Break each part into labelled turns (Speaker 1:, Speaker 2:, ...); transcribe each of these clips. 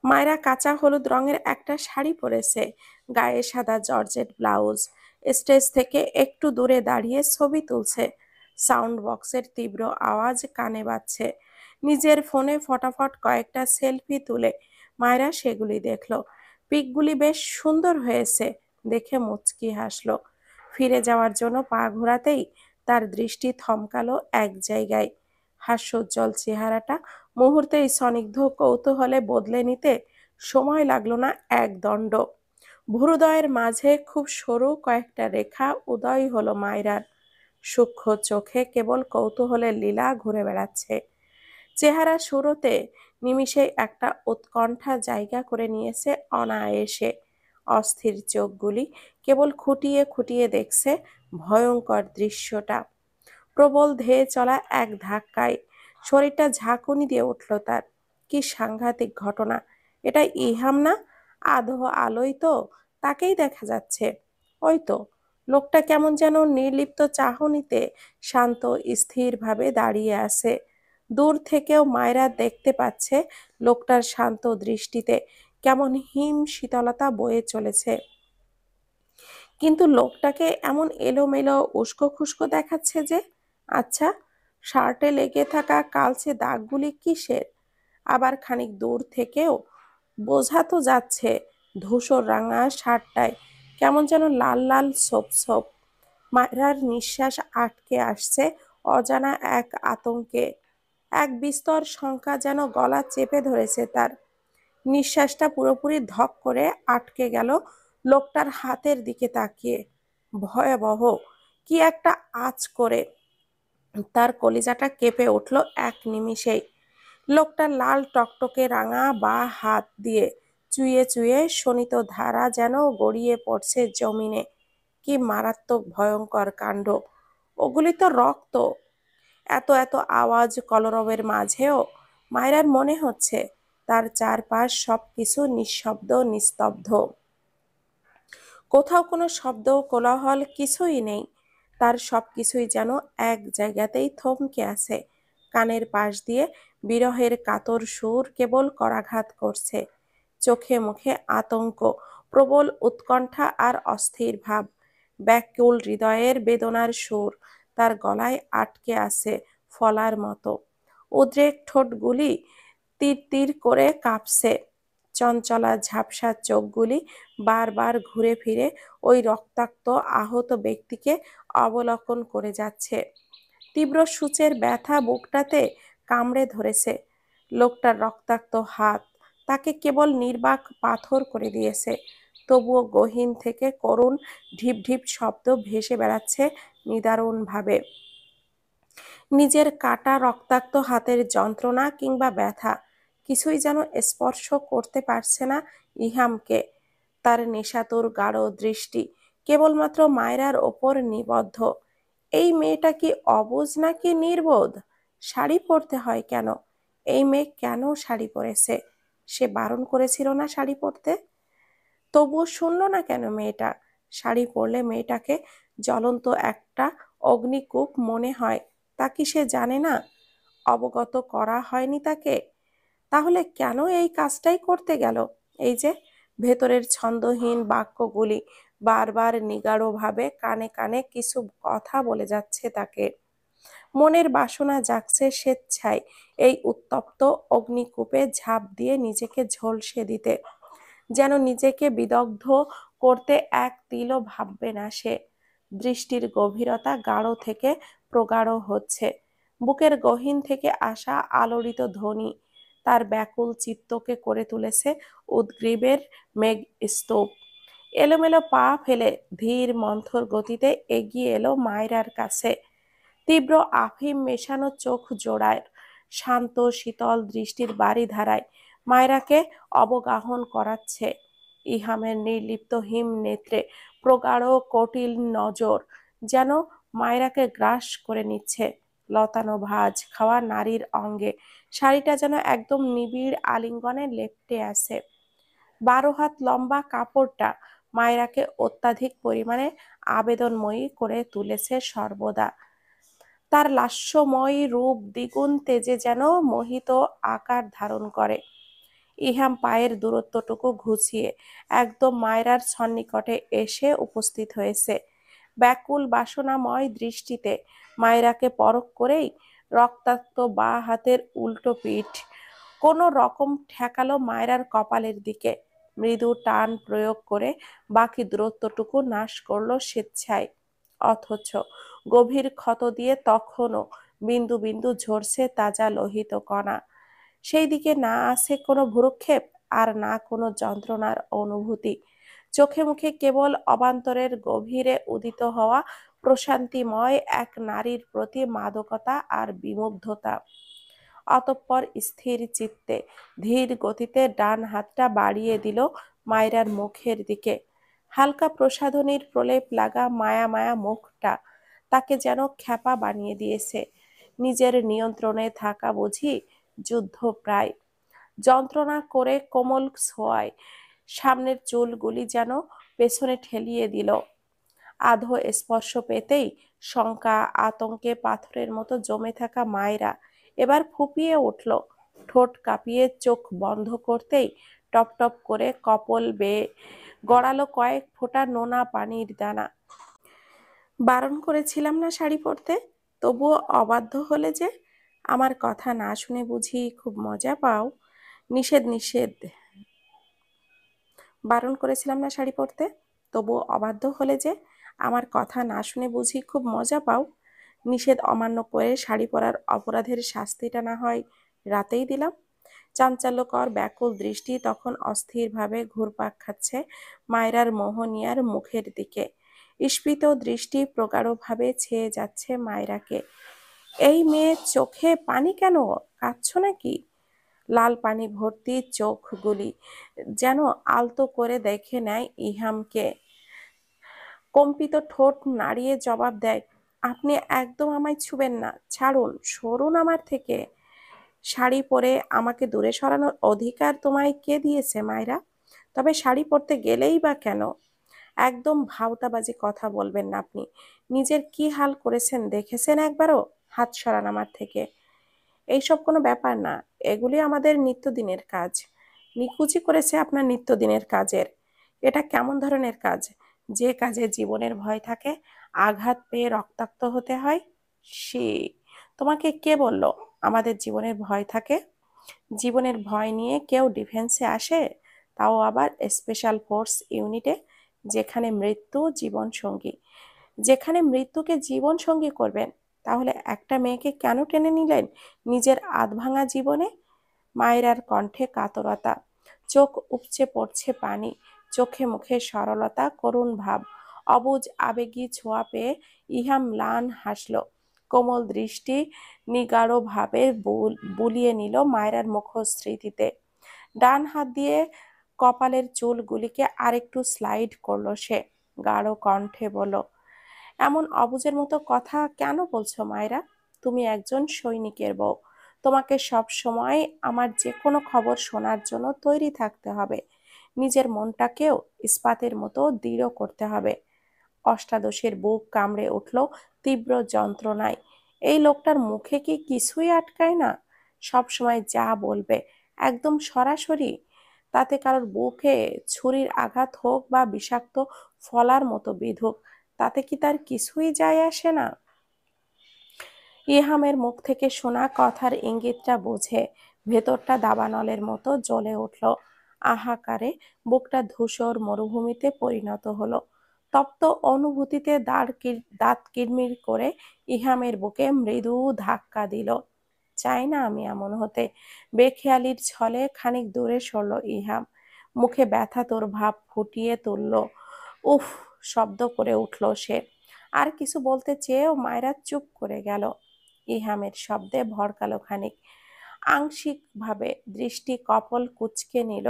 Speaker 1: মায়েরা কাঁচা হলুদ রঙের একটা শাড়ি পরেছে, গায়ে সাদা জর্জেট ব্লাউজ। স্টেজ থেকে একটু দূরে দাঁড়িয়ে ছবি তুলছে। সাউন্ড বক্সের তীব্র আওয়াজ কানে বাজছে। নিজের ফোনে ফটাফট কয়েকটা সেলফি তুলে মায়েরা সেগুলি দেখলো। পিকগুলি বেশ সুন্দর হয়েছে দেখে মুচকি হাসলো। ফিরে যাওয়ার জন্য পা ঘোরাতেই তার দৃষ্টি থমকালো এক জায়গায়। হাস্যোজ্জ্বল চেহারাটা মুহূর্তেই স্নিগ্ধ কৌতূহলে বদলে নিতে সময় লাগলো না এক দণ্ড। ভ্রুদয়ের মাঝে খুব সরু কয়েকটা রেখা উদয় হলো মায়রার। সূক্ষ্ম চোখে কেবল কৌতূহলের লীলা ঘুরে বেড়াচ্ছে। চেহারা শুরুতে নিমিষেই একটা উৎকণ্ঠা জায়গা করে নিয়েছে অনায়াসে। অস্থির চোখগুলি কেবল খুঁটিয়ে খুঁটিয়ে দেখছে ভয়ঙ্কর দৃশ্যটা। প্রবল ধেয়ে চলা এক ধাক্কায় শরীরটা ঝাঁকুনি দিয়ে উঠল তার। কি সাংঘাতিক ঘটনা! এটা ইহাম না? আধো আলোয় তো তাকেই দেখা যাচ্ছে। ওই তো লোকটা কেমন যেন নির্লিপ্ত চাহনিতে শান্ত স্থিরভাবে দাঁড়িয়ে আছে। দূর থেকেও মায়রা দেখতে পাচ্ছে লোকটার শান্ত দৃষ্টিতে কেমন হিম শীতলতা বয়ে চলেছে। কিন্তু লোকটাকে এমন এলোমেলো উস্কো খুস্কো দেখাচ্ছে যে। আচ্ছা, শার্টে লেগে থাকা কালচে দাগগুলি কিসের? আবার খানিক দূর থেকেও বোঝা তো যাচ্ছে ধূসর রাঙা শার্টটায় কেমন যেন লাল লাল ছোপ ছোপ। মায়রার নিঃশ্বাস আটকে আসছে অজানা এক আতঙ্কে। এক বিস্তর শঙ্কা যেন গলা চেপে ধরেছে তার। নিঃশ্বাসটা পুরোপুরি ধক করে আটকে গেল লোকটার হাতের দিকে তাকিয়ে। ভয়াবহ কি একটা আঁচ করে তার কলিজাটা কেঁপে উঠল এক নিমিষেই। লোকটা লাল টকটকে রাঙা বা হাত দিয়ে চুইয়ে চুইয়ে শোণিত ধারা যেন গড়িয়ে পড়ছে জমিনে। কি মারাত্মক ভয়ঙ্কর কাণ্ড! ওগুলি তো রক্ত। এত এত আওয়াজ কলরবের মাঝেও মায়রার মনে হচ্ছে তার চারপাশ সবকিছু নিঃশব্দ নিস্তব্ধ। কোথাও কোনো শব্দ কোলাহল কিছুই নেই। তার সবকিছুই যেন এক জায়গাতেই থমকে আছে। কানের পাশ দিয়ে বিরহের কাতর সুর কেবল করাঘাত করছে। চোখে মুখে আতঙ্ক, প্রবল উৎকণ্ঠা আর অস্থির ভাব। ব্যাকুল হৃদয়ের বেদনার সুর তার গলায় আটকে আছে ফলার মতো। উদ্রেক ঠোঁটগুলি তীর তীর করে কাঁপছে। চঞ্চলা ঝাপসা চোখগুলি বারবার ঘুরে ফিরে ওই রক্তাক্ত আহত ব্যক্তিকে অবলোকন করে যাচ্ছে। তীব্র সূচের ব্যথা বুকটাতে কামড়ে ধরেছে। লোকটার রক্তাক্ত হাত তাকে কেবল নির্বাক পাথর করে দিয়েছে। তবুও গহীন থেকে করুণ ঢিপ ঢিপ শব্দ ভেসে বেড়াচ্ছে নিদারুণভাবে। নিজের কাটা রক্তাক্ত হাতের যন্ত্রণা কিংবা ব্যথা কিছুই যেন স্পর্শ করতে পারছে না ইহামকে। তার নেশাতুর গাঢ় দৃষ্টি কেবলমাত্র মায়রার ওপর নিবদ্ধ। এই মেয়েটা কি অবুঝ নাকি নির্বোধ? শাড়ি পরতে হয় কেন? এই মেয়ে কেন শাড়ি পরেছে? সে বারণ করেছিল না শাড়ি পরতে? তবুও শুনল না কেন মেয়েটা? শাড়ি পরলে মেয়েটাকে জ্বলন্ত একটা অগ্নিকূপ মনে হয়, তা কি সে জানে না? অবগত করা হয়নি তাকে? তাহলে কেন এই কাজটাই করতে গেল? এই যে ভেতরের ছন্দহীন বাক্যগুলি বারবার নিগাড়ভাবে কানে কানে কিছু কথা বলে যাচ্ছে তাকে। মনের বাসনা জাগছে স্বেচ্ছায় এই উত্তপ্ত অগ্নিকূপে ঝাঁপ দিয়ে নিজেকে ঝলসে দিতে। যেন নিজেকে বিদগ্ধ করতে এক তিলও ভাববে না সে। দৃষ্টির গভীরতা গাঢ় থেকে প্রগাঢ় হচ্ছে। বুকের গহীন থেকে আসা আলোড়িত ধ্বনি তার ব্যাকুল চিত্তকে করে তুলেছে উদ্গ্রীবের মেঘস্তূপ। এলোমেলো পা ফেলে ধীর মন্থর গতিতে এগিয়ে এলো মায়রার কাছে। তীব্র আফিম মেশানো চোখ জোড়ায় শান্ত শীতল দৃষ্টির বারিধারায় মায়রাকে অবগাহন করাচ্ছে। ইহামের নির্লিপ্ত হিম নেত্রে প্রগাঢ় কটিল নজর যেন মায়রাকে গ্রাস করে নিচ্ছে। লতানো ভাঁজ খাওয়া নারীর অঙ্গে শাড়িটা যেন একদম নিবিড় আলিঙ্গনে লেপ্টে আছে। 12 হাত লম্বা কাপড়টা মায়রাকে অত্যাধিক পরিমাণে আবেদনময়ী করে তুলেছে সর্বদা। তার লাস্যময় রূপ দ্বিগুণ তেজে যেন মোহিত আকার ধারণ করে। ইহাম পায়ের দূরত্বটুকু ঘুচিয়ে একদম মায়রার সন্নিকটে এসে উপস্থিত হয়েছে। ব্যাকুল বাসনাময় দৃষ্টিতে মায়রাকে পরখ করেই রক্তাক্ত বা হাতের উল্টো পিঠ কোনো রকম ঠেকালো মায়রার কপালের দিকে। মৃদু টান প্রয়োগ করে বাকি দূরত্বটুকু নাশ করলো স্বেচ্ছায়। অথচ গভীর ক্ষত দিয়ে তখনও বিন্দু বিন্দু ঝরছে তাজা লোহিত কণা। সেই দিকে না আছে কোনো ভ্রুক্ষেপ, আর না কোনো যন্ত্রণার অনুভূতি। চোখে মুখে কেবল অবান্তরের গভীরে উদিত হওয়া প্রশান্তিময় এক নারীর প্রতি মাদকতা আর বিমুগ্ধতা। অতঃপর স্থির চিত্তে ধীর গতিতে ডান হাতটা বাড়িয়ে দিল মায়রার মুখের দিকে। হালকা প্রসাধনীর প্রলেপ লাগা মায়া মায়া মুখটা তাকে যেন খ্যাপা বানিয়ে দিয়েছে। নিজের নিয়ন্ত্রণে থাকা বুঝি যুদ্ধ প্রায়। যন্ত্রণা করে কোমল ছোঁয়ায় সামনের চুলগুলি যেন পেছনে ঠেলিয়ে দিল। আধো স্পর্শ পেতেই শঙ্কা আতঙ্কে পাথরের মতো জমে থাকা মায়রা এবার ফুঁপিয়ে উঠল। ঠোঁট কাঁপিয়ে চোখ বন্ধ করতেই টপ টপ করে কপল বেয়ে গড়ালো কয়েক ফোঁটা নোনা পানির দানা। বারণ করেছিলাম না শাড়ি পরতে, তবুও অবাধ্য হলে যে? আমার কথা না শুনে বুঝি খুব মজা পাও? নিষেধ নিষেধ। বারণ করেছিলাম না শাড়ি পরতে, তবুও অবাধ্য হলে যে? আমার কথা না শুনে বুঝি খুব মজা পাও? নিষেধ অমান্য করে শাড়ি পরার অপরাধের শাস্তিটা না হয় রাতেই দিলাম। চাঞ্চল্যকর ব্যাকুল দৃষ্টি তখন অস্থিরভাবে ঘুরপাক খাচ্ছে মায়রার মোহনিয়ার মুখের দিকে। স্ফীত দৃষ্টি প্রগাঢ়ভাবে ছেয়ে যাচ্ছে মায়রাকে। এই মেয়ের চোখে পানি কেন? কাঁদছো নাকি? লাল পানি ভর্তি চোখগুলি যেন আলতো করে দেখে নেয় ইহামকে। কম্পিত ঠোঁট নাড়িয়ে জবাব দেয়, আপনি একদম আমায় ছুবেন না, ছাড়ুন, সরুন আমার থেকে। শাড়ি পরে আমাকে দূরে সরানোর অধিকার তোমায় কে দিয়েছে মায়রা? তবে শাড়ি পরতে গেলেই বা কেন? একদম ভাওতাবাজি কথা বলবেন না আপনি। নিজের কি হাল করেছেন দেখেছেন একবারও? হাত সরান আমার থেকে। এইসব কোনো ব্যাপার না, এগুলি আমাদের নিত্যদিনের কাজ। নিকুচি করেছে আপনার নিত্যদিনের কাজের। এটা কেমন ধরনের কাজ, যে কাজে জীবনের ভয় থাকে, আঘাত পেয়ে রক্তাক্ত হতে হয়? সে তোমাকে কে বলল আমাদের জীবনের ভয় থাকে? জীবনের ভয় নিয়ে কেউ ডিফেন্সে আসে, তাও আবার স্পেশাল ফোর্স ইউনিটে, যেখানে মৃত্যু জীবন সঙ্গী। যেখানে মৃত্যুকে জীবন সঙ্গী করবেন, তাহলে একটা মেয়েকে কেন টেনে নিলেন নিজের আধভাঙা জীবনে? মায়রার কণ্ঠে কাতরতা, চোখ উপচে পড়ছে পানি, চোখে মুখে সরলতা, করুণ ভাব। অবুঝ আবেগী ছোঁয়া পেয়ে ইহা ম্লান হাসল। কোমল দৃষ্টি নিগাঢ়ভাবে বুলিয়ে নিল মায়রার মুখশ্রীতে। ডান হাত দিয়ে কপালের চুলগুলিকে আরেকটু স্লাইড করলো সে। গাঢ় কণ্ঠে বলল, এমন অবুঝের মতো কথা কেন বলছো মায়রা? তুমি একজন সৈনিকের বউ। তোমাকে সব সময় আমার যে কোনো খবর শোনার জন্য তৈরি থাকতে হবে। নিজের মনটাকেও ইস্পাতের মতো দৃঢ় করতে হবে। অষ্টাদশের বুক কামড়ে উঠল তীব্র যন্ত্রণায়। এই লোকটার মুখে কি কিছুই আটকায় না? সব সময় যা বলবে একদম সরাসরি। তাতে কারোর বুকে ছুরির আঘাত হোক বা বিষাক্ত ফলার মতো বিধুক, তাতে কি তার কিছুই যায় আসে না? ইহামের মুখ থেকে শোনা কথার ইঙ্গিতটা বুঝে ভেতরটা দাবানলের মতো জ্বলে উঠল। আহাকারে বুকটা ধূসর মরুভূমিতে পরিণত হলো। তপ্ত অনুভূতিতে দাঁত কিরমির করে ইহামের বুকে মৃদু ধাক্কা দিল। চাই না আমি এমন হতে। বেখেয়ালির ছলে খানিক দূরে সরল ইহাম। মুখে ব্যথাতুর ভাব ফুটিয়ে তুলল। উফ, শব্দ করে উঠল সে। আর কিছু বলতে চেয়েও মায়রা চুপ করে গেল। ইহামের শব্দে ভড়কালো খানিক। আংশিকভাবে দৃষ্টি কপল কুঁচকে নিল।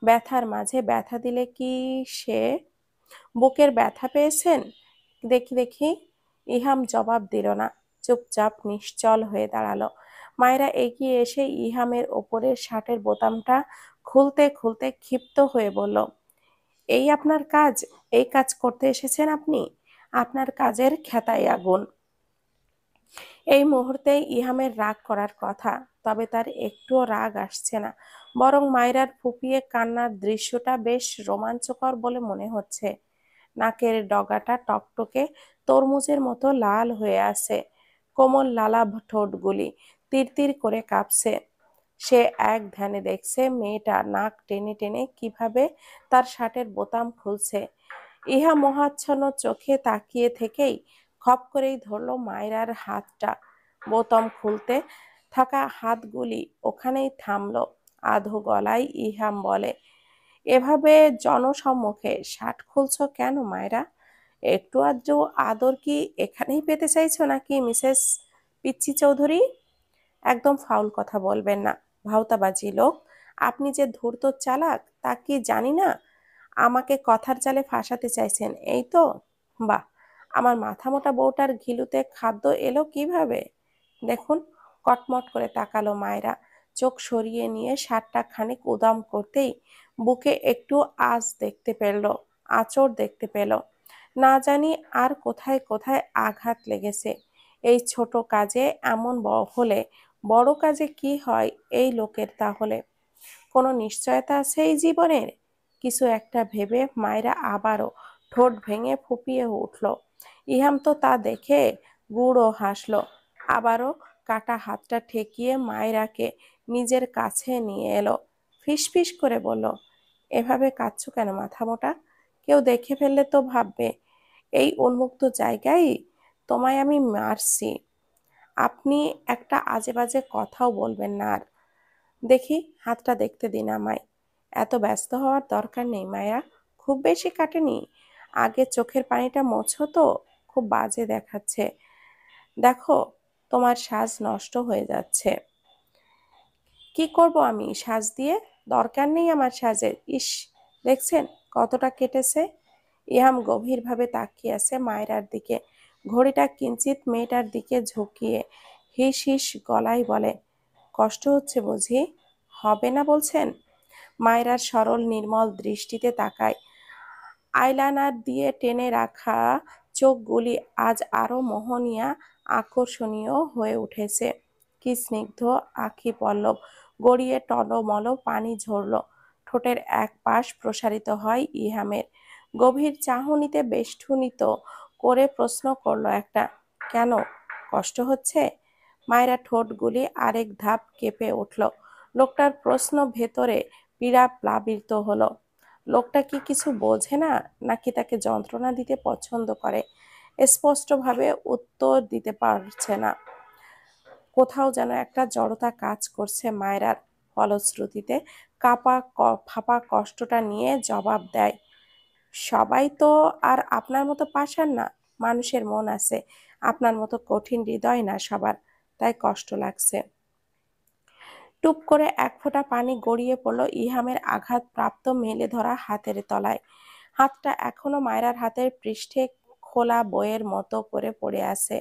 Speaker 1: ব্যথার মাঝে ব্যথা দিলে কি সে? বুকের ব্যথা পেয়েছেন? দেখি দেখি। ইহাম জবাব দিল না, চুপচাপ নিশ্চল হয়ে দাঁড়ালো। মায়েরা এগিয়ে এসে ইহামের ওপরের শার্টের বোতামটা খুলতে খুলতে ক্ষিপ্ত হয়ে বলল, এই আপনার কাজ? এই কাজ করতে এসেছেন আপনি? আপনার কাজের খেতায় আগুন। এই মুহূর্তেই ইহামের রাগ করার কথা, তবে তার একটুও রাগ আসছে না, বরং মায়রার ফুপিয়ে কান্নার দৃশ্যটা বেশ রোমাঞ্চকর বলে মনে হচ্ছে। নাকের ডগাটা টকটকে তরমুজের মতো লাল হয়ে আছে, কোমল লালাভ ঠোঁটগুলি তিরতির করে কাঁপছে। সে এক ধ্যানে দেখছে মেয়েটা নাক টেনে টেনে কিভাবে তার শার্টের বোতাম খুলছে। ইহা মোহাচ্ছন্ন চোখে তাকিয়ে থেকেই খপ করেই ধরল মায়রার হাতটা। বোতাম খুলতে থাকা হাতগুলি ওখানেই থামল। আধো গলায় ইহাম বলে, এভাবে জনসম্মুখে শার্ট খুলছো কেন মায়রা? একটু আধটু আদর কি এখানেই পেতে চাইছো নাকি মিসেস পিচ্চি চৌধুরী? একদম ফাউল কথা বলবেন না, ভাওতাবাজি লোক। আপনি যে ধূর্ত চালাক তা কি জানি না? আমাকে কথার জালে ফাঁসাতে চাইছেন, এই তো? বাহ, আমার মাথা মোটা বউটার ঘিলুতে খাদ্য এলো কিভাবে? দেখুন। কটমট করে তাকালো মায়রা। চোখ সরিয়ে নিয়ে শার্টটা খানিক উদাম করতেই বুকে একটু দেখতে পেল, আঁচড় দেখতে পেল। না জানি আর কোথায় কোথায় আঘাত লেগেছে। এই ছোট কাজে এমন হলে বড় কাজে কি হয় এই লোকের তাহলে? কোনো নিশ্চয়তা আছে এই জীবনের? কিছু একটা ভেবে মায়েরা আবারও ঠোঁট ভেঙে ফুপিয়ে উঠল। ইহাম তো তা দেখে গুড়ও হাসল। আবারও কাটা হাতটা ঠেকিয়ে মায়রাকে নিজের কাছে নিয়ে এলো। ফিসফিস করে বলল, এভাবে কাঁদছো কেন মাথা মোটা? কেউ দেখে ফেললে তো ভাববে এই উন্মুক্ত জায়গায় তোমায় আমি মারছি। আপনি একটা আজে বাজে কথাও বলবেন না আর। দেখি হাতটা দেখতে দিন আমায়। এত ব্যস্ত হওয়ার দরকার নেই মায়া, খুব বেশি কাটেনি। আগে চোখের পানিটা মোছো তো, খুব বাজে দেখাচ্ছে। দেখো, তোমার সাজ নষ্ট হয়ে যাচ্ছে। কি করব আমি সাজ দিয়ে? দরকার নেই আমার সাজের। ইস, দেখছেন কতটা কেটেছে? ইহাম গভীরভাবে তাকিয়ে আছে মায়রার দিকে। ঘড়িটা কিঞ্চিত মেয়েটার দিকে ঝুঁকিয়ে হিস হিস গলায় বলে, কষ্ট হচ্ছে বুঝি? হবে না বলছেন? মায়রার সরল নির্মল দৃষ্টিতে তাকায়। আইলাইনার দিয়ে টেনে রাখা চোখগুলি আজ আরো মোহনীয়, আকর্ষণীয় হয়ে উঠেছে। কি স্নিগ্ধ আখি পল্লব গড়িয়ে টলমল পানি ঝরল। ঠোঁটের এক পাশ প্রসারিত হয় ইহামের। গভীর চাহনিতে বেষ্টনীত করে প্রশ্ন করলো একটা, কেন? কষ্ট হচ্ছে? মায়েরা ঠোঁটগুলি আরেক ধাপ কেঁপে উঠল। লোকটার প্রশ্ন ভেতরে পীড়া প্লাবিত হলো। লোকটা কি কিছু বোঝে না, নাকি তাকে যন্ত্রণা দিতে পছন্দ করে? স্পষ্টভাবে উত্তর দিতে পারছে না। কোথাও যেন একটা জড়তা কাজ করছে মায়রার। ফলশ্রুতিতে ফাঁপা কষ্টটা নিয়ে জবাব দেয়, সবাই তো আর আপনার মতো পাষাণ না। মানুষের মন আছে, আপনার মতো কঠিন হৃদয় না সবার, তাই কষ্ট লাগছে। টুপ করে এক ফোঁটা পানি গড়িয়ে পড়ল ইহামের আঘাতপ্রাপ্ত মেলে ধরা হাতের তলায়। হাতটা এখনো মায়রার হাতের পৃষ্ঠে খোলা বইয়ের মতো করে পড়ে আছে।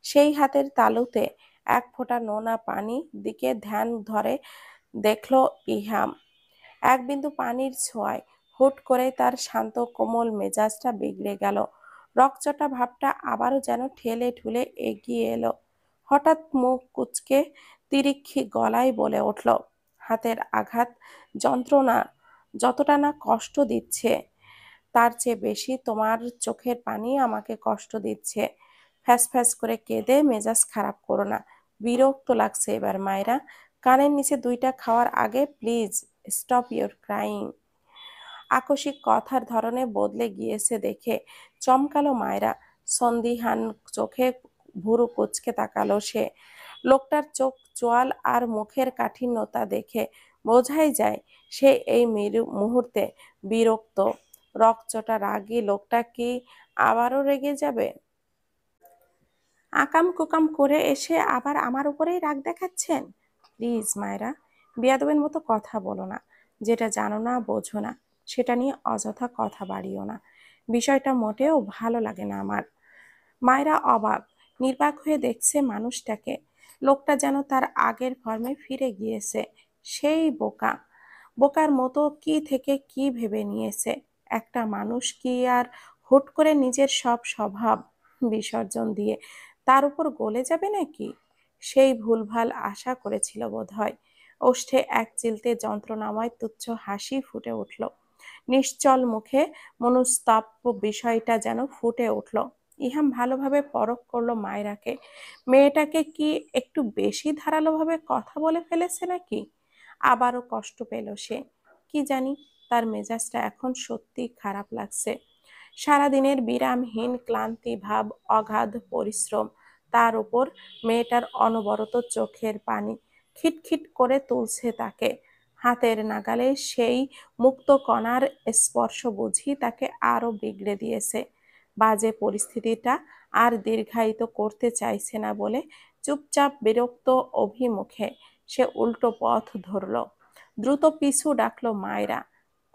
Speaker 1: সেই হাতের তালুতে এক ফোঁটা নোনা পানি দিকে ধ্যান ধরে দেখল ইহাম। এক বিন্দু পানির ছোঁয়ায় হুট করে তার শান্ত কোমল মেজাজটা বিগড়ে গেল। রকচটা ভাবটা আবারও যেন ঠেলে ঠুলে এগিয়ে এলো। হঠাৎ মুখ কুঁচকে তিরিক্ষি গলায় বলে উঠল, হাতের আঘাত যন্ত্রণা যতটা না কষ্ট দিচ্ছে, তার চেয়ে বেশি তোমার চোখের পানি আমাকে কষ্ট দিচ্ছে। ফ্যাস ফ্যাস করে কেঁদে মেজাজ খারাপ করো না। বিরক্ত লাগছে এবার মায়েরা। কানের নিচে দুইটা খাওয়ার আগে প্লিজ স্টপ ইউর ক্রাইং। আকস্মিক কথার ধরনে বদলে গিয়েছে দেখে চমকালো মায়রা। সন্দিহান চোখে ভুরু কুঁচকে তাকালো সে। লোকটার চোখ চোয়াল আর মুখের কাঠিন্যতা দেখে বোঝাই যায় সে এই মুহূর্তে বিরক্ত। রকচটা রাগী লোকটা কি আবারও রেগে যাবে? আকাম কুকাম করে এসে আবার আমার উপরেই রাগ দেখাচ্ছেন? প্লিজ মায়েরা, বেয়াদবের মতো কথা বলো না। যেটা জানো না বোঝো না সেটা নিয়ে অযথা কথা বাড়িও না। বিষয়টা মোটেও ভালো লাগে না আমার। মায়েরা অবাক, নির্বাক হয়ে দেখছে মানুষটাকে। লোকটা যেন তার আগের ফর্মে ফিরে গিয়েছে। সেই বোকা, বোকার মতো কি থেকে কি ভেবে নিয়েছে। একটা মানুষ কি আর হুট করে নিজের সব স্বভাব বিসর্জন দিয়ে তার উপর গলে যাবে নাকি? সেই ভুলভাল আশা করেছিল বোধহয়। ওষ্ঠে এক চিলতে যন্ত্রণাময় তুচ্ছ হাসি ফুটে উঠল। নিশ্চল মুখে মনস্তাপ্য বিষয়টা যেন ফুটে উঠল। ইহাম ভালোভাবে পরখ করলো মায়রাকে। মেয়েটাকে কি একটু বেশি ধারালোভাবে কথা বলে ফেলেছে নাকি? আবারও কষ্ট পেল সে। কি জানি, তার মেজাজটা এখন সত্যি খারাপ লাগছে। সারাদিনের বিরামহীন ক্লান্তি ভাব, অগাধ পরিশ্রম, তার উপর মেয়েটার অনবরত চোখের পানি খিটখিট করে তুলছে তাকে। হাতের নাগালে সেই মুক্ত কণার স্পর্শ বুঝি তাকে আরো বিগড়ে দিয়েছে। বাজে পরিস্থিতিটা আর দীর্ঘায়িত করতে চাইছে না বলে চুপচাপ বিরক্ত অভিমুখে সে উল্টো পথ ধরল। দ্রুত পিছু ডাকলো মায়রা।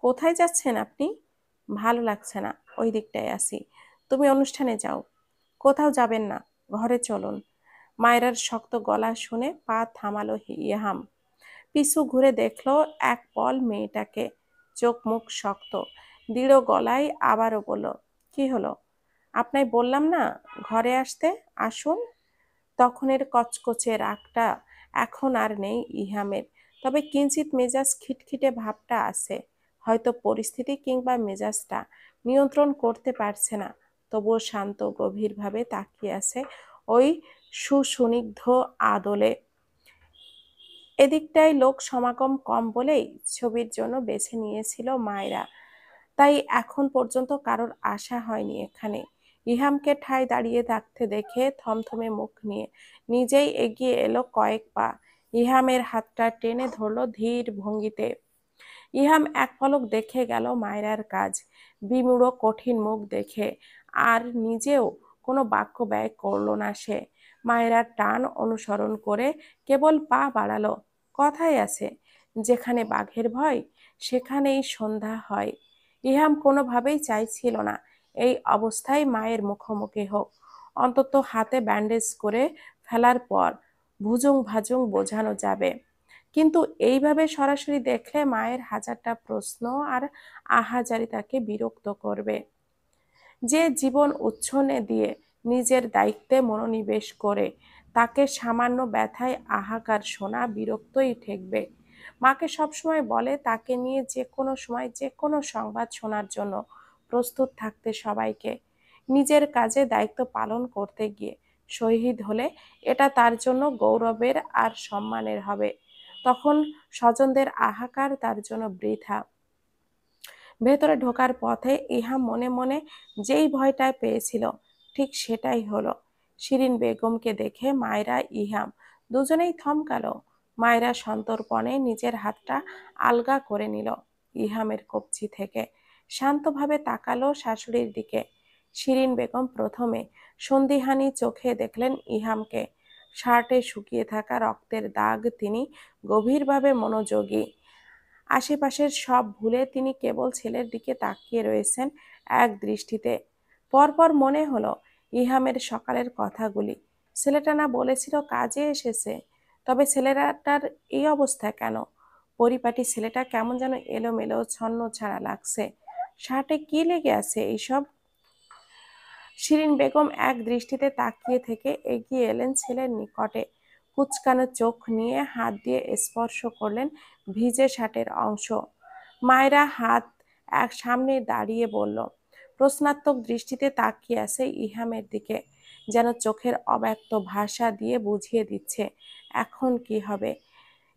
Speaker 1: কোথায় যাচ্ছেন আপনি? ভালো লাগছে না, ওই দিকটায় আসি। তুমি অনুষ্ঠানে যাও। কোথাও যাবেন না, ঘরে চলুন। মায়রার শক্ত গলা শুনে পা থামালো ইহাম। পিছু ঘুরে দেখলো এক পল মেয়েটাকে। চোখ মুখ শক্ত, দৃঢ় গলায় আবারও বলল, কি হলো? আপনাই বললাম না ঘরে আসতে, আসুন। তখনের কচকচে রাগটা এখন আর নেই ইহামের, তবে কিঞ্চিত মেজাজ খিটখিটে ভাবটা আছে। হয়তো পরিস্থিতি কিংবা মেজাজটা নিয়ন্ত্রণ করতে পারছে না, তবুও শান্ত গভীরভাবে তাকিয়ে আছে ওই সুস্নিগ্ধ আদলে। এদিকটায় লোক সমাগম কম বলেই ছবির জন্য বেছে নিয়েছিল মায়রা, তাই এখন পর্যন্ত কারোর আশা হয়নি এখানে। ইহামকে ঠায় দাঁড়িয়ে থাকতে দেখে থমথমে মুখ নিয়ে নিজেই এগিয়ে এলো কয়েক পা। ইহামের হাতটা টেনে ধরল ধীর ভঙ্গিতে। ইহাম এক পলক দেখে গেল মায়রার কাজ, বিমূঢ় কঠিন মুখ দেখে। আর নিজেও কোনো বাক্য ব্যয় করল না সে। মায়রার টান অনুসরণ করে কেবল পা বাড়ালো। কথাই আছে, যেখানে বাঘের ভয় সেখানেই সন্ধ্যা হয়। ইহাম কোনোভাবেই চাইছিল না এই অবস্থায় মায়ের মুখোমুখি হোক। অন্তত হাতে ব্যান্ডেজ করে ফেলার পর ভুজুং ভাজুং বোঝানো যাবে। কিন্তু এইভাবে সরাসরি দেখলে মায়ের হাজারটা প্রশ্ন আর আহাজারি তাকে বিরক্ত করবে। যে জীবন উচ্ছনে দিয়ে নিজের দায়িত্বে মনোনিবেশ করে, তাকে সামান্য ব্যথায় হাহাকার শোনা বিরক্তই ঠেকবে। মাকে সবসময় বলে তাকে নিয়ে যে কোনো সময় যে কোনো সংবাদ শোনার জন্য প্রস্তুত থাকতে সবাইকে। নিজের কাজে দায়িত্ব পালন করতে গিয়ে শহীদ হলে এটা তার জন্য গৌরবের আর সম্মানের হবে। তখন স্বজনদের হাহাকার তার জন্য বৃথা। ভেতরে ঢোকার পথে ইহাম মনে মনে যেই ভয়টা পেয়েছিল ঠিক সেটাই হলো। শিরিন বেগমকে দেখে মায়রা ইহাম দুজনেই থমকালো। মায়রা সন্তর্পণে নিজের হাতটা আলগা করে নিল ইহামের কবজি থেকে। শান্তভাবে তাকালো শাশুড়ির দিকে। শিরিন বেগম প্রথমে সন্দিহানি চোখে দেখলেন ইহামকে। শার্টে শুকিয়ে থাকা রক্তের দাগ, তিনি গভীরভাবে মনোযোগী। আশেপাশের সব ভুলে তিনি কেবল ছেলের দিকে তাকিয়ে রয়েছেন এক দৃষ্টিতে। পরপর মনে হলো ইহামের সকালের কথাগুলি। ছেলেটা না বলেছিল কাজে এসেছে, তবে ছেলেটার এই অবস্থা কেন? পরিপাটি ছেলেটা কেমন যেন এলোমেলো ছন্ন ছাড়া লাগছে। শার্টে কি লেগে আছে এইসব? শিরিন বেগম এক দৃষ্টিতে তাকিয়ে থেকে এগিয়ে এলেন ছেলের নিকটে। কুচকানো চোখ নিয়ে হাত দিয়ে স্পর্শ করলেন ভিজে শার্টের অংশ। মায়েরা হাত এক সামনে দাঁড়িয়ে বলল, প্রশ্নাত্মক দৃষ্টিতে তাকিয়ে আছে ইহামের দিকে, যেন চোখের অব্যক্ত ভাষা দিয়ে বুঝিয়ে দিচ্ছে এখন কি হবে।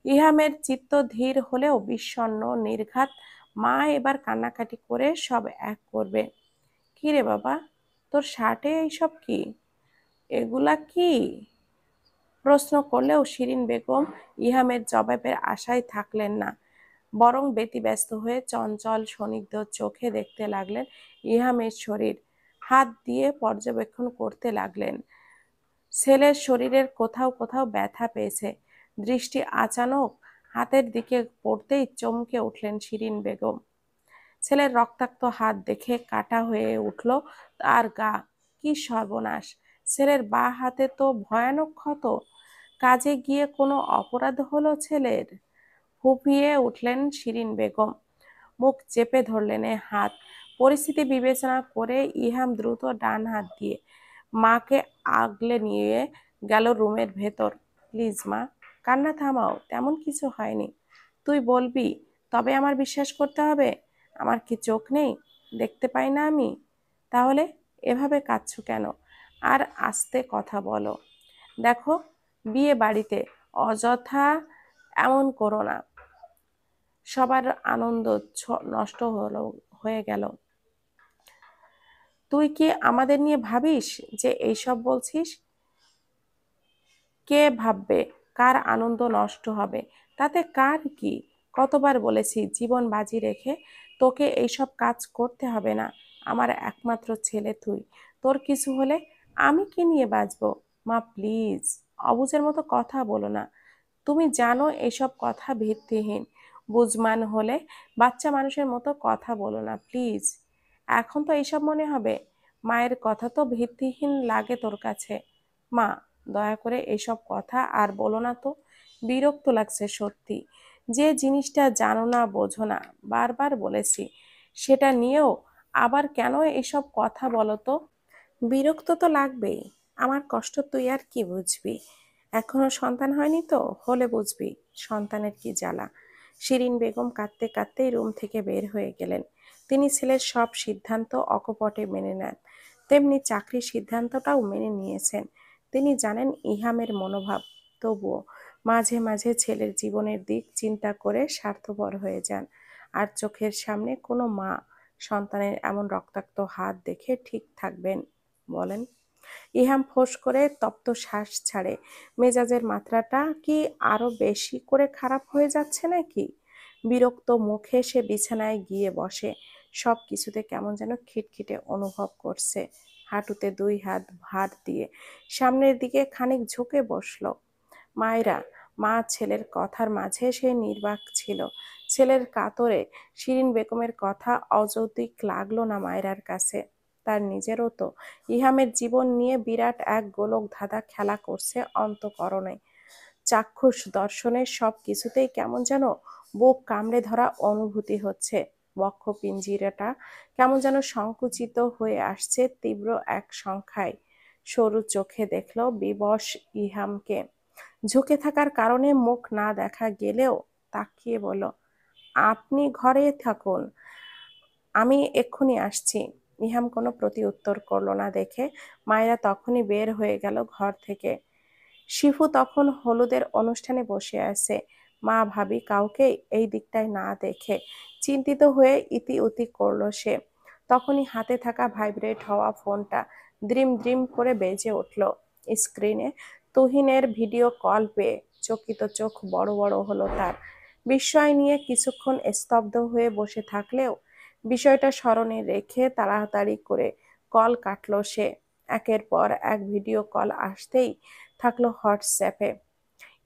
Speaker 1: ইহামের চিত্ত ধীর হলেও বিষণ্ণ নির্ঘাত। মা এবার কান্নাকাটি করে সব এক করবে। কি রে বাবা, তোর শার্টে এইসব কি? এগুলা কি? প্রশ্ন করলেও শিরিন বেগম ইহামের জবাবের আশায় থাকলেন না, বরং ব্যতিব্যস্ত হয়ে চঞ্চল স্নিগ্ধ চোখে দেখতে লাগলেন ইহামের শরীর। হাত দিয়ে পর্যবেক্ষণ করতে লাগলেন। ছেলের শরীরের কোথাও কোথাও ব্যথা পেয়েছে। দৃষ্টি আচানক হাতের দিকে পড়তেই চমকে উঠলেন শিরিন বেগম। ছেলের রক্তাক্ত হাত দেখে কাটা হয়ে উঠল তার গা। কি সর্বনাশ! ছেলের বাঁ হাতে তো ভয়ানক ক্ষত। কাজে গিয়ে কোনো অপরাধ হলো ছেলের? ফুঁপিয়ে উঠলেন শিরিন বেগম। মুখ চেপে ধরলেন হাত। পরিস্থিতি বিবেচনা করে ইহাম দ্রুত ডান হাত দিয়ে মাকে আগলে নিয়ে গেল রুমের ভেতর। প্লিজ মা, কান্না থামাও, তেমন কিছু হয়নি। তুই বলবি তবে আমার বিশ্বাস করতে হবে। আমার কি চোখ নেই, দেখতে পাই না আমি? তাহলে এভাবে কাঁদছো কেন? আর আস্তে কথা বলো। দেখো, বিয়ে বাড়িতে অযথা এমন করো না। সবার আনন্দ নষ্ট হয়ে গেল। তুই কি আমাদের নিয়ে ভাবিস যে এইসব বলছিস? কে ভাববে কার আনন্দ নষ্ট হবে? তাতে কার কি? কতবার বলেছি জীবন বাজি রেখে তোকে এইসব কাজ করতে হবে না। আমার একমাত্র ছেলে তুই, তোর কিছু হলে আমি কি নিয়ে বাঁচবো? মা প্লিজ, অবুঝের মতো কথা বলো না। তুমি জানো এসব কথা ভিত্তিহীন। বুঝমান হলে বাচ্চা মানুষের মতো কথা বলো না প্লিজ। এখন তো এইসব মনে হবে? মায়ের কথা তো ভিত্তিহীন লাগে তোর কাছে? মা, দয়া করে এসব কথা আর বলো না তো। বিরক্ত লাগছে সত্যি। যে জিনিসটা জানো না বোঝো না, বারবার বলেছি, সেটা নিয়েও আবার কেন এসব কথা বলো তো? বিরক্ত তো লাগবেই। আমার কষ্ট তুই আর কি বুঝবি? এখনো সন্তান হয়নি তো, হলে বুঝবি সন্তানের কি জ্বালা। শিরিন বেগম কাঁদতে কাঁদতেই রুম থেকে বের হয়ে গেলেন। তিনি ছেলের সব সিদ্ধান্ত অকপটে মেনে নেন, তেমনি চাকরির সিদ্ধান্তটাও মেনে নিয়েছেন। তিনি জানেন ইহামের মনোভাব, তবুও মাঝে মাঝে ছেলের জীবনের দিক চিন্তা করে স্বার্থপর হয়ে যান। আর চোখের সামনে কোনো মা সন্তানের এমন রক্তাক্ত হাত দেখে ঠিক থাকবেন বলেন? ইহাম ফোঁস করে তপ্ত শ্বাস ছাড়ে। মেজাজের মাত্রাটা কি আরো বেশি করে খারাপ হয়ে যাচ্ছে নাকি? বিরক্ত মুখে সে বিছানায় গিয়ে বসে। সব কিছুতে কেমন যেন খিটখিটে অনুভব করছে। হাঁটুতে দুই হাত ভার দিয়ে সামনের দিকে খানিক ঝুঁকে বসলো। মায়েরা, মা ছেলের কথার মাঝে সে নির্বাক ছিল। ছেলের কাতরে শিরিন বেগমের কথা অযৌক্তিক লাগলো না মায়েরার কাছে। তার নিজেরও তো ইহামের জীবন নিয়ে বিরাট এক গোলক ধাঁধা খেলা করছে অন্তঃকরণে। চাক্ষুষ দর্শনের সব কিছুতেই কেমন যেন বুক কামড়ে ধরা অনুভূতি হচ্ছে। বক্ষ পিঞ্জিরাটা কেমন যেন সংকুচিত হয়ে আসছে তীব্র এক সংখ্যায়। সরু চোখে দেখল বিবশ ইহামকে। ঝুঁকে থাকার কারণে মুখ না দেখা গেলেও তাকিয়ে বলল, আপনি ঘরে থাকুন, আমি এক্ষুনি আসছি। ইহাম কোনো প্রতি উত্তর করল না দেখে মায়েরা তখনই বের হয়ে গেল ঘর থেকে। শিফু তখন হলুদের অনুষ্ঠানে বসে আছে। মা ভাবি কাউকে এই দিকটায় না দেখে চিন্তিত হয়ে ইতি উতি করল সে। তখনই হাতে থাকা ভাইব্রেট হওয়া ফোনটা দ্রিম দ্রিম করে বেজে উঠল। স্ক্রিনে তুহিনের ভিডিও কল পেয়ে চকিত চোখ বড় বড় হলো তার। বিস্ময় নিয়ে কিছুক্ষণ স্তব্ধ হয়ে বসে থাকলেও বিষয়টা স্মরণে রেখে তাড়াতাড়ি করে কল কাটল সে। একের পর এক ভিডিও কল আসতেই থাকলো হোয়াটসঅ্যাপে।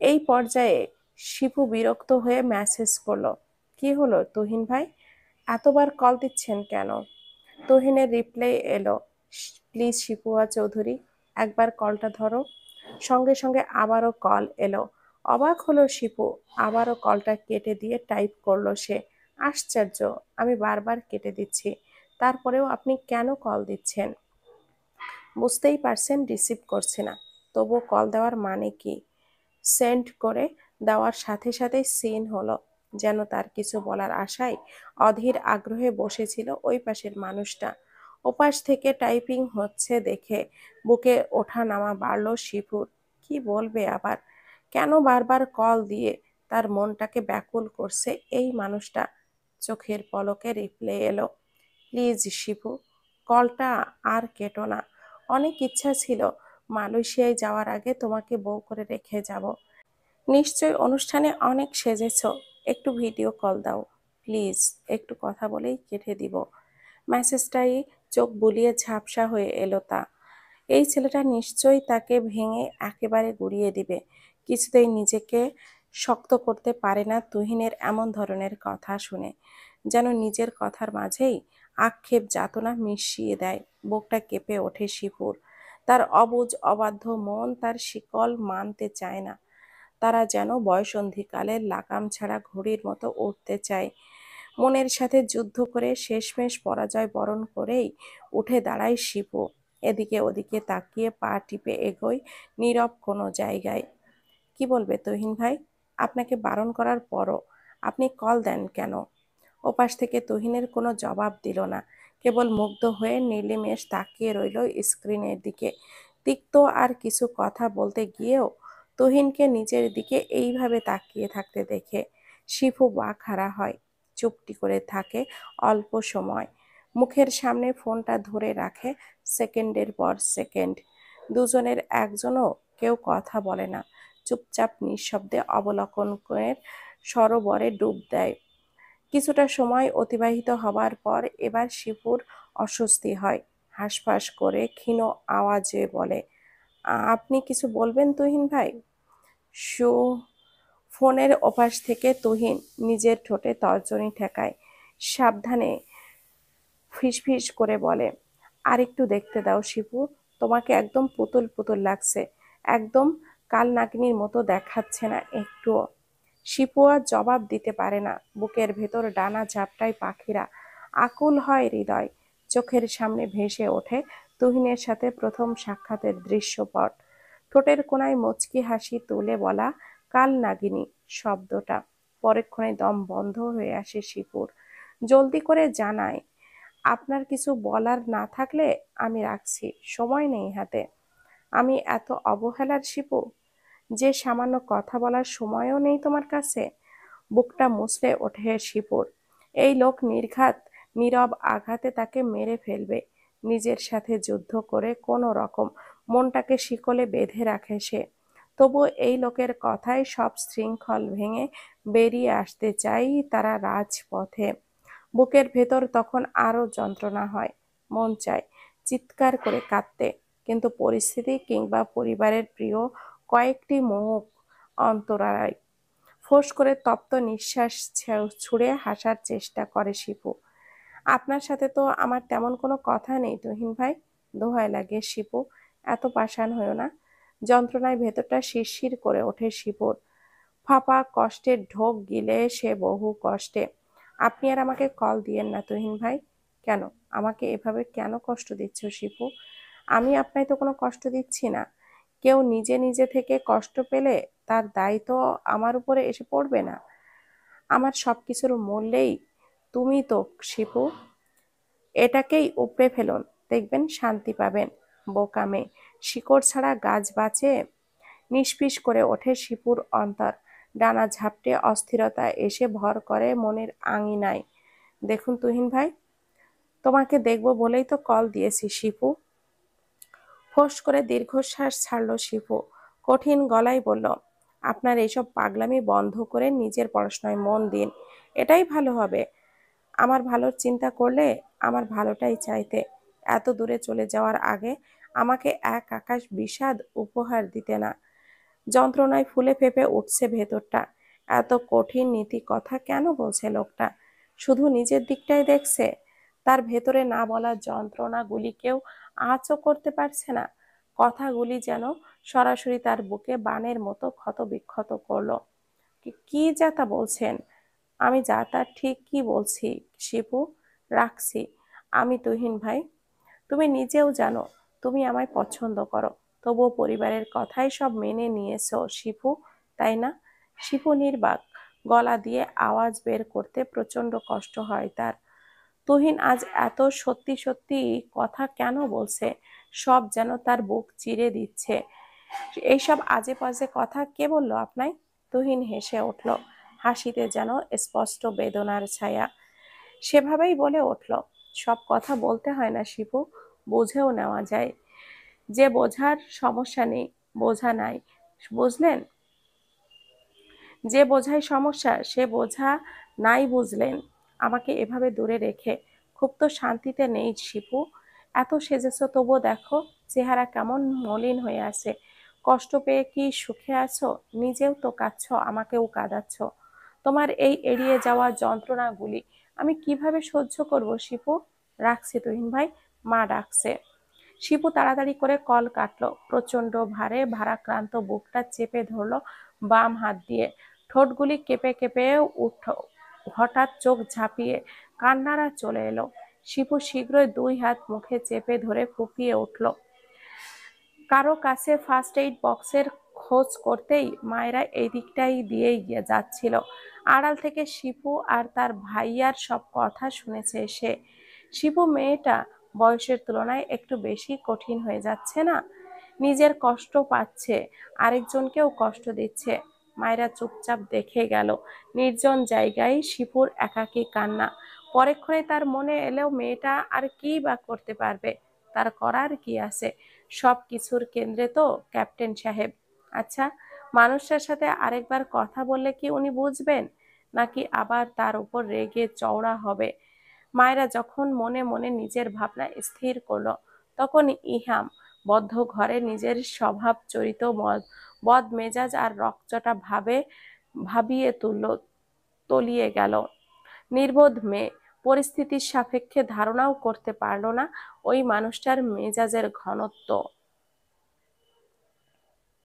Speaker 1: এই পর্যায়ে শিপু বিরক্ত হয়ে মেসেজ করলো, কি হলো তুহিন ভাই, এতবার কল দিচ্ছেন কেন? তুহিনের রিপ্লাই এলো, প্লিজ শিপুয়া চৌধুরী, একবার কলটা ধরো। সঙ্গে সঙ্গে আবারও কল এলো। অবাক হলো শিপু, আবারও কলটা কেটে দিয়ে টাইপ করলো সে, আশ্চর্য, আমি বারবার কেটে দিচ্ছি, তারপরেও আপনি কেন কল দিচ্ছেন? বুঝতেই পারছেন রিসিভ করছে না, তবু কল দেওয়ার মানে কি? সেন্ড করে দেওয়ার সাথে সাথেই সিন হলো, যেন তার কিছু বলার আশায় অধীর আগ্রহে বসেছিল ওই পাশের মানুষটা। ওপাশ থেকে টাইপিং হচ্ছে দেখে বুকে ওঠা নামা বাড়ল শিপুর। কি বলবে আবার? কেন বারবার কল দিয়ে তার মনটাকে ব্যাকুল করছে এই মানুষটা? চোখের পলকে রিপ্লাই এলো, প্লিজ শিপু, কলটা আর কেটো না। অনেক ইচ্ছা ছিল মালয়েশিয়ায় যাওয়ার আগে তোমাকে বউ করে রেখে যাব। নিশ্চয় অনুষ্ঠানে অনেক সেজেছ, একটু ভিডিও কল দাও প্লিজ। একটু কথা বলেই কেটে দিব। মেসেজটাই চোখ বুলিয়ে ঝাপসা হয়ে এলো তা। এই ছেলেটা নিশ্চয়ই তাকে ভেঙে একেবারে গুড়িয়ে দিবে। কিছুতেই নিজেকে শক্ত করতে পারে না তুহিনের এমন ধরনের কথা শুনে। যেন নিজের কথার মাঝেই আক্ষেপ যাতনা মিশিয়ে দেয়। বুকটা কেঁপে ওঠে শিপুর। তার অবুঝ অবাধ্য মন তার শিকল মানতে চায় না। তারা যেন বয়সন্ধিকালের লাগাম ছাড়া ঘড়ির মতো উঠতে চায়। মনের সাথে যুদ্ধ করে শেষমেশ পরাজয় বরণ করেই উঠে দাঁড়ায় শিপু। এদিকে ওদিকে তাকিয়ে পা টিপে এগোয় নীরব কোনো জায়গায়। কি বলবে তুহিন ভাই? আপনাকে বারণ করার পরও আপনি কল দেন কেন? ওপাশ থেকে তুহিনের কোনো জবাব দিল না, কেবল মুগ্ধ হয়ে নির্নিমেষ তাকিয়ে রইল স্ক্রিনের দিকে। তিক্ত আর কিছু কথা বলতে গিয়েও তুহিনকে নিজের দিকে এইভাবে তাকিয়ে থাকতে দেখে শিফু বাকহারা হয়, চুপটি করে থাকে অল্প সময়, মুখের সামনে ফোনটা ধরে রাখে সেকেন্ডের পর সেকেন্ড। দুজনের একজনও কেউ কথা বলে না, চুপচাপ নিঃশব্দে অবলোকনের সরোবরে ডুব দেয়। কিছুটা সময় অতিবাহিত হবার পর এবার শিপুর অস্বস্তি হয়, হাঁসফাঁস করে ক্ষীণ আওয়াজে বলে, আপনি কিছু বলবেন তুহিন ভাই?" সু ফোনের ওপাশ থেকে তুহিন নিজের ঠোঁটে তর্জনী ঠেকায়, সাবধানে ফিসফিস করে বলে, আরেকটু দেখতে দাও শিপু, তোমাকে একদম পুতুল পুতুল লাগছে, একদম কালনাগিনীর মতো দেখাচ্ছে না একটুও। শিপু আর জবাব দিতে পারে না, বুকের ভেতর ডানা ঝাপটায় পাখিরা, আকুল হয় হৃদয়। চোখের সামনে ভেসে ওঠে তুহিনের সাথে প্রথম সাক্ষাতের দৃশ্যপট, ঠোঁটের কোণায় মুচকি হাসি তুলে বলা কাল নাগিনী শব্দটা। পরক্ষণে দম বন্ধ হয়ে আসে শিপুর, জলদি করে জানায়, আপনার কিছু বলার না থাকলে আমি রাখছি, সময় নেই হাতে। আমি এত অবহেলার শিপু যে সামান্য কথা বলার সময়ও নেই তোমার কাছে? বুকটা মুচড়ে ওঠে শিপুর। এই লোক নির্ঘাত নীরব আঘাতে তাকে মেরে ফেলবে, নিজের সাথে যুদ্ধ করে কোনো রকম মনটাকে শিকলে বেঁধে রাখে সে। তবু এই লোকের কথায় সব শৃঙ্খল ভেঙে বেরিয়ে আসতে চাই তারা রাজপথে। বুকের ভেতর তখন আরো যন্ত্রণা হয়, মন চায় চিৎকার করে কাঁদতে, কিন্তু পরিস্থিতি কিংবা পরিবারের প্রিয় কয়েকটি মুখ অন্তরায়। ফোঁস করে তপ্ত নিঃশ্বাস ছুড়ে হাসার চেষ্টা করে শিপু। আপনার সাথে তো আমার তেমন কোনো কথা নেই তুহিন ভাই, দোহাই লাগে শিপু, এত পাষাণ হইও না। যন্ত্রণায় ভেতরটা শিরশির করে ওঠে শিপুর, ফাঁপা কষ্টের ঢোক গিলে সে বহু কষ্টে। আপনি আর আমাকে কল দিয়েন না তুহিন ভাই। কেন আমাকে এভাবে কেন কষ্ট দিচ্ছ শিপু? আমি আপনাকে তো কোনো কষ্ট দিচ্ছি না। কেউ নিজে নিজে থেকে কষ্ট পেলে তার দায় তো আমার উপরে এসে পড়বে না? আমার সবকিছুর মূলেই তুমি তো শিপু। এটাকেই উপড়ে ফেলুন, দেখবেন শান্তি পাবেন। বোকা মেয়ে, শিকড় ছাড়া গাছ বাঁচে? নিষ্পিস করে ওঠে শিপুর অন্তর, ডানা ঝাপটে অস্থিরতা এসে ভর করে মনের আঙিনায়। দেখুন তুহিন ভাই, তোমাকে দেখব বলেই তো কল দিয়েছি শিপু। ফোঁস করে দীর্ঘশ্বাস ছাড়ল শিপু, কঠিন গলায় বলল, আপনার এইসব পাগলামি বন্ধ করে নিজের পড়াশোনায় মন দিন, এটাই ভালো হবে। আমার ভালোর চিন্তা করলে আমার ভালোটাই চাইতে, এত দূরে চলে যাওয়ার আগে আমাকে এক আকাশ বিষাদ উপহার দিতে না। যন্ত্রণায় ফুলে ফেঁপে উঠছে ভেতরটা। এত কঠিন নীতি কথা কেন বলছে লোকটা? শুধু নিজের দিকটাই দেখছে, তার ভেতরে না বলা যন্ত্রণাগুলিকেও আঁচও করতে পারছে না। কথাগুলি যেন সরাসরি তার বুকে বাণের মতো ক্ষত বিক্ষত করলো। কি যা তা বলছেন? আমি যা তা ঠিক কি বলছি শিপু, রাখছি। আমি তুহিন ভাই, তুমি নিজেও জানো তুমি আমায় পছন্দ করো, তবুও পরিবারের কথাই সব মেনে নিয়েছো শিপু, তাই না? শিপু নির্বাক, গলা দিয়ে আওয়াজ বের করতে প্রচন্ড কষ্ট হয় তার। তুহিন আজ এত সত্যি সত্যি কথা কেন বলছে, সব যেন তার বুক চিরে দিচ্ছে। এইসব আজে বাজে কথা কে বললো আপনায়? তুহিন হেসে উঠল, হাসিতে যেন স্পষ্ট বেদনার ছায়া। সেভাবেই বলে উঠল, সব কথা বলতে হয় না শিপু, বুঝেও নেওয়া যায়। যে বোঝার সমস্যা নেই, বোঝা নাই, বুঝলেন? যে বোঝাই সমস্যা সে বোঝা নাই, বুঝলেন? আমাকে এভাবে দূরে রেখে খুব তো শান্তিতে নেই শিপু। এত সেজেছো তবুও দেখো চেহারা কেমন মলিন হয়ে আছে। কষ্ট পেয়ে কি সুখে আছো? নিজেও তো কাঁদছো, আমাকেও কাঁদাচ্ছ। তোমার এই এড়িয়ে যাওয়া যন্ত্রণাগুলি আমি কিভাবে সহ্য করব শিপু? রাখছি তুহিন ভাই, মা ডাকছে। শিপু তাড়াতাড়ি করে কল কাটলো, প্রচন্ড ভারে ভারাক্রান্ত বুকটা চেপে ধরলো বাম হাত দিয়ে, ঠোঁটগুলি কেঁপে কেঁপে উঠল। হঠাৎ চোখ ঝাঁপিয়ে কান্নারা চলে এলো। শিপু শীঘ্রই দুই হাত মুখে চেপে ধরে ফুঁপিয়ে উঠল। কারো কাছে ফার্স্ট এইড বক্সের খোঁজ করতেই মায়েরা এই দিকটাই দিয়েই গিয়ে যাচ্ছিল। আড়াল থেকে শিপু আর তার ভাইয়ার সব কথা শুনেছে সে। শিপু মেয়েটা বয়সের তুলনায় একটু বেশি কঠিন হয়ে যাচ্ছে না? নিজের কষ্ট পাচ্ছে, আরেকজনকেও কষ্ট দিচ্ছে। মায়েরা চুপচাপ দেখে গেল। নির্জন জায়গায় শিপুর একাকী কান্না। পরেক্ষণে তার মনে এলেও মেয়েটা আর কি বা করতে পারবে, তার করার কি আছে? সব কিছুর কেন্দ্রে তো ক্যাপ্টেন সাহেব। আচ্ছা, মানুষটার সাথে আরেকবার কথা বললে কি উনি বুঝবেন, নাকি আবার তার উপর রেগে চওড়া হবে? মায়েরা যখন মনে মনে নিজের ভাবনা স্থির করলো, তখন ইহাম বদ্ধ ঘরে নিজের স্বভাব চরিত বদ মেজাজ আর রকচটা ভাবিয়ে তলিয়ে গেল। নির্বোধ মেয়ে, পরিস্থিতির সাপেক্ষে ধারণাও করতে পারল না ওই মানুষটার মেজাজের ঘনত্ব।